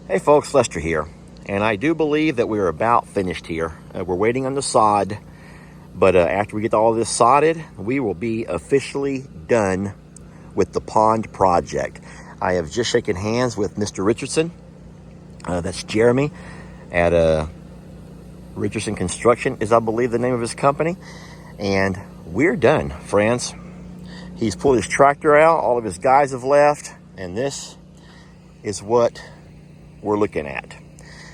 Hey folks, Lester here, and I do believe that we're about finished here. We're waiting on the sod, but after we get all this sodded, we will be officially done with the pond project. I have just shaken hands with Mr. Richardson, that's Jeremy, at Richardson Construction is I believe the name of his company, and we're done, friends. He's pulled his tractor out, all of his guys have left, and this is what we're looking at.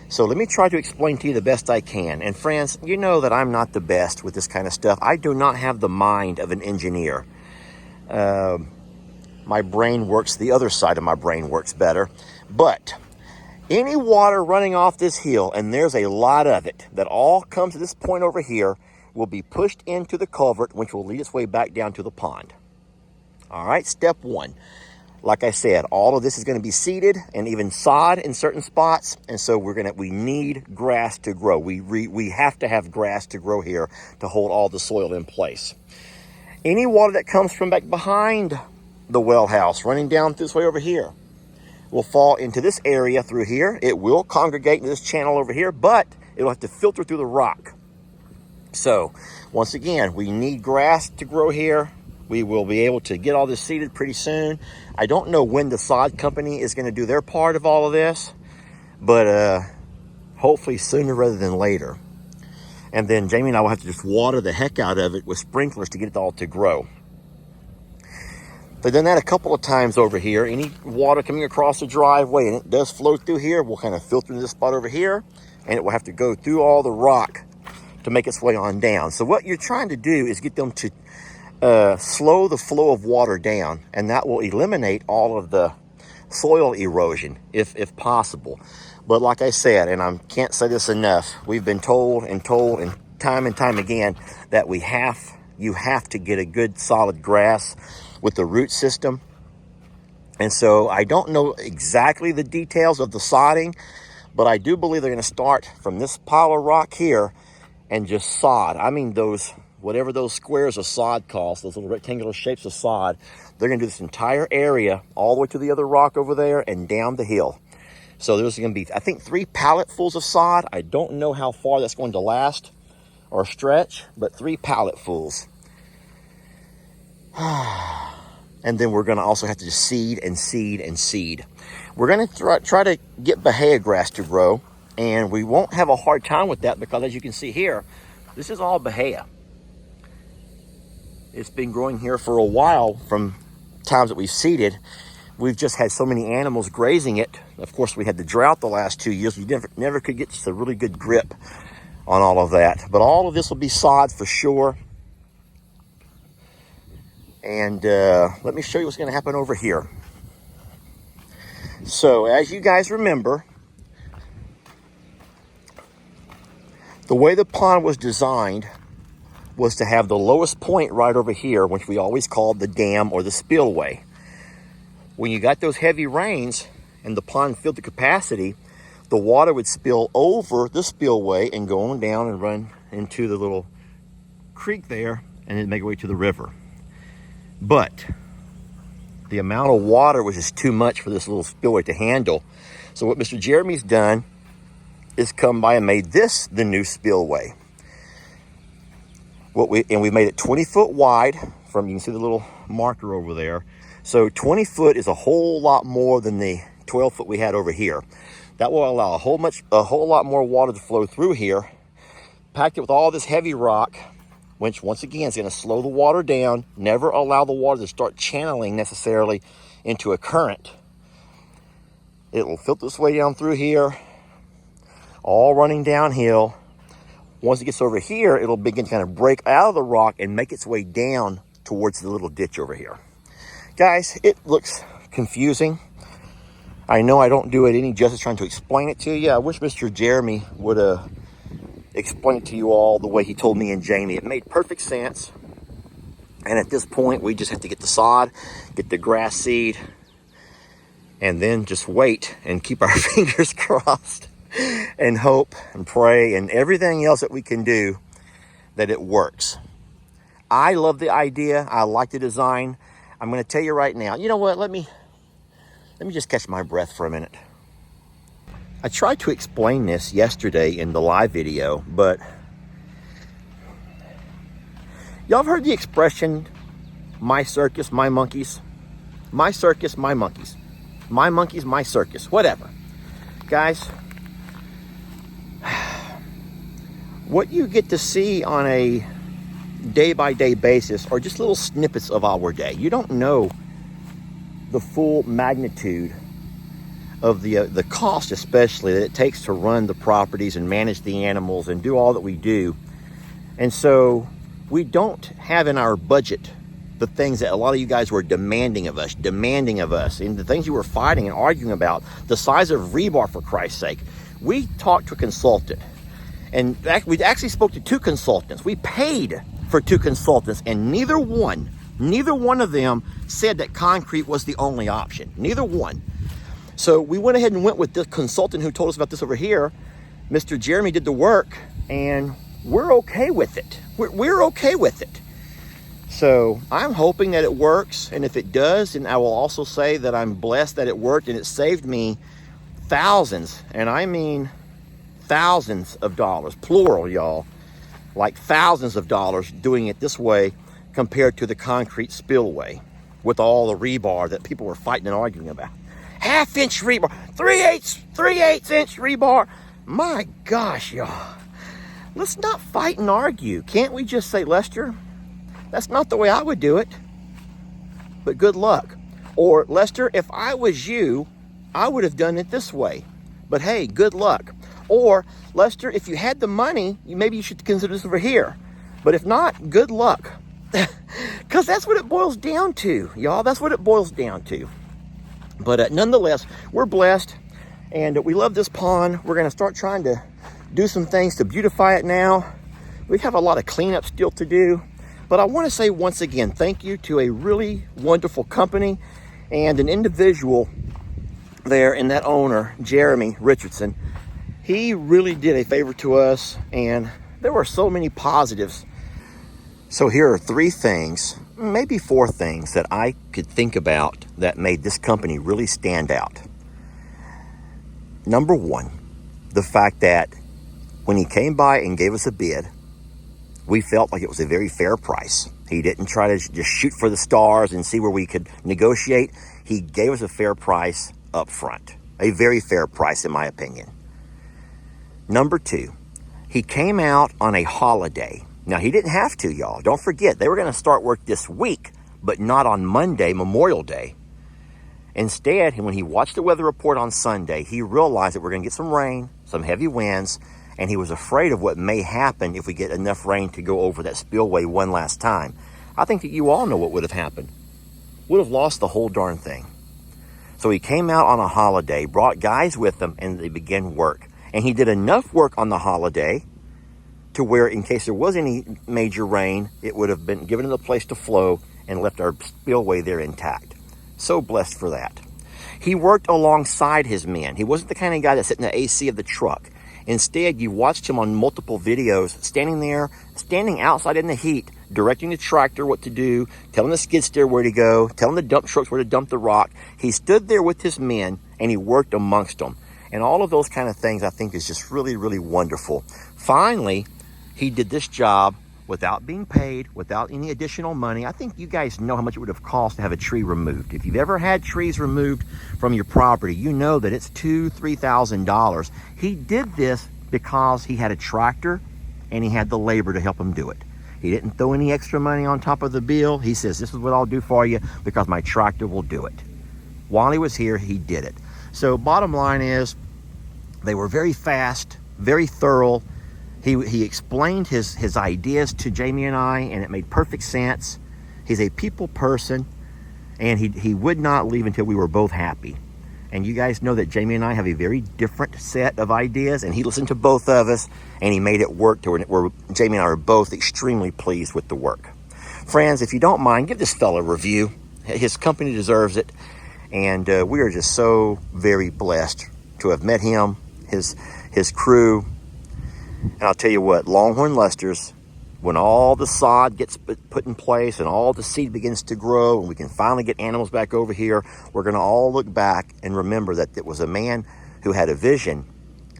So let me try to explain to you the best I can. And friends, you know that I'm not the best with this kind of stuff. I do not have the mind of an engineer. My brain works, the other side of my brain works better. But any water running off this hill, and there's a lot of it, that all comes to this point over here, will be pushed into the culvert, which will lead its way back down to the pond. All right, step one. Like I said, all of this is going to be seeded and even sod in certain spots, and so we need grass to grow. We have to have grass to grow here to hold all the soil in place. Any water that comes from back behind the well house, running down this way over here, will fall into this area through here. It will congregate in this channel over here, but it'll have to filter through the rock. So, once again, we need grass to grow here. We will be able to get all this seeded pretty soon. I don't know when the sod company is going to do their part of all of this, but hopefully sooner rather than later. And then Jamie and I will have to just water the heck out of it with sprinklers to get it all to grow. They've done that a couple of times over here. Any water coming across the driveway, and it does flow through here, will kind of filter into this spot over here, and it will have to go through all the rock to make its way on down. So what you're trying to do is get them to slow the flow of water down, and that will eliminate all of the soil erosion if possible. But like I said, and I can't say this enough, we've been told and time again that you have to get a good solid grass with the root system. And so I don't know exactly the details of the sodding, but I do believe they're going to start from this pile of rock here and just sod. I mean, whatever those squares of sod cost, those little rectangular shapes of sod, they're going to do this entire area all the way to the other rock over there and down the hill. So there's going to be, I think, 3 palletfuls of sod. I don't know how far that's going to last or stretch, but 3 palletfuls. And then we're going to also have to just seed and seed and seed. We're going to try to get bahia grass to grow, and we won't have a hard time with that because, as you can see here, this is all bahia. It's been growing here for a while from times that we've seeded. We've just had so many animals grazing it. Of course, we had the drought the last 2 years. We never could get just a really good grip on all of that. But all of this will be sod for sure. And let me show you what's going to happen over here. So, as you guys remember, the way the pond was designed was to have the lowest point right over here, which we always called the dam or the spillway. When you got those heavy rains and the pond filled to capacity, the water would spill over the spillway and go on down and run into the little creek there and then make its way to the river. But the amount of water was just too much for this little spillway to handle. So what Mr. Jeremy's done is come by and made this the new spillway. We made it 20 foot wide. You can see the little marker over there. So 20 foot is a whole lot more than the 12 foot we had over here. That will allow a whole lot more water to flow through here. Packed it with all this heavy rock, which once again is going to slow the water down, never allow the water to start channeling necessarily into a current. It will filter its way down through here, all running downhill. Once it gets over here, it'll begin to kind of break out of the rock and make its way down towards the little ditch over here. Guys, it looks confusing. I know I don't do it any justice trying to explain it to you. I wish Mr. Jeremy would explain it to you all the way he told me and Jamie. It made perfect sense. And at this point, we just have to get the sod, get the grass seed, and then just wait and keep our fingers crossed and hope and pray and everything else that we can do that it works. I love the idea. I like the design. I'm going to tell you right now. You know what? Let me just catch my breath for a minute. I tried to explain this yesterday in the live video, but y'all have heard the expression, my circus, my monkeys? My circus, my monkeys. My monkeys, my circus. Whatever. Guys, what you get to see on a day-by-day basis are just little snippets of our day. You don't know the full magnitude of the cost, especially, that it takes to run the properties and manage the animals and do all that we do. And so we don't have in our budget the things that a lot of you guys were demanding of us, and the things you were fighting and arguing about, the size of rebar, for Christ's sake. We talked to a consultant, and we actually spoke to 2 consultants. We paid for 2 consultants, and neither one of them said that concrete was the only option. Neither one. So we went ahead and went with the consultant who told us about this over here. Mr. Jeremy did the work, and we're okay with it. We're okay with it. So I'm hoping that it works, and if it does, and I will also say that I'm blessed that it worked, and it saved me thousands, and I mean thousands of dollars, plural, y'all, like thousands of dollars doing it this way compared to the concrete spillway with all the rebar that people were fighting and arguing about. 1/2-inch rebar, 3/8 inch rebar. My gosh, y'all. Let's not fight and argue. Can't we just say, Lester, that's not the way I would do it, but good luck. Or, Lester, if I was you, I would have done it this way, but hey, good luck. Or, Lester, if you had the money, maybe you should consider this over here. But if not, good luck. Because that's what it boils down to, y'all. That's what it boils down to. But nonetheless, we're blessed, and we love this pond. We're going to start trying to do some things to beautify it now. We have a lot of cleanup still to do. But I want to say once again, thank you to a really wonderful company and an individual there, and that owner, Jeremy Richardson. He really did a favor to us, and there were so many positives. So here are 3 things, maybe 4 things that I could think about that made this company really stand out. Number 1, the fact that when he came by and gave us a bid, we felt like it was a very fair price. He didn't try to just shoot for the stars and see where we could negotiate. He gave us a fair price up front, a very fair price in my opinion. Number 2, he came out on a holiday. Now, he didn't have to, y'all. Don't forget, they were going to start work this week, but not on Monday, Memorial Day. Instead, when he watched the weather report on Sunday, he realized that we're going to get some rain, some heavy winds, and he was afraid of what may happen if we get enough rain to go over that spillway one last time. I think that you all know what would have happened. Would have lost the whole darn thing. So he came out on a holiday, brought guys with him, and they began work. And he did enough work on the holiday to where, in case there was any major rain, it would have been given the place to flow and left our spillway there intact. So blessed for that. He worked alongside his men. He wasn't the kind of guy that sat in the AC of the truck. Instead, you watched him on multiple videos, standing outside in the heat, directing the tractor what to do, telling the skid steer where to go, telling the dump trucks where to dump the rock. He stood there with his men, and he worked amongst them. And all of those kind of things, I think, is just really, really wonderful. Finally, he did this job without being paid, without any additional money. I think you guys know how much it would have cost to have a tree removed. If you've ever had trees removed from your property, you know that it's $2,000, $3,000. He did this because he had a tractor and he had the labor to help him do it. He didn't throw any extra money on top of the bill. He says, this is what I'll do for you because my tractor will do it. While he was here, he did it. So bottom line is, they were very fast, very thorough. He explained his ideas to Jamie and I, and it made perfect sense. He's a people person, and he would not leave until we were both happy. And you guys know that Jamie and I have a very different set of ideas, and he listened to both of us, and he made it work to where Jamie and I are both extremely pleased with the work. Friends, if you don't mind, give this fella a review. His company deserves it, and we are just so very blessed to have met him, his crew. And I'll tell you what, Longhorn Lester's, when all the sod gets put in place and all the seed begins to grow and we can finally get animals back over here, we're going to all look back and remember that it was a man who had a vision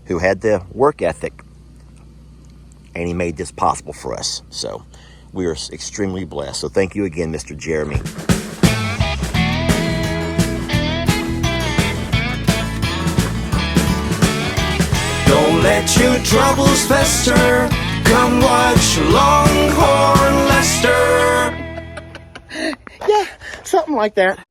who had the work ethic, and he made this possible for us. So we are extremely blessed. So thank you again, Mr. Jeremy. Don't let your troubles fester. Come watch Longhorn Lester. Yeah, something like that.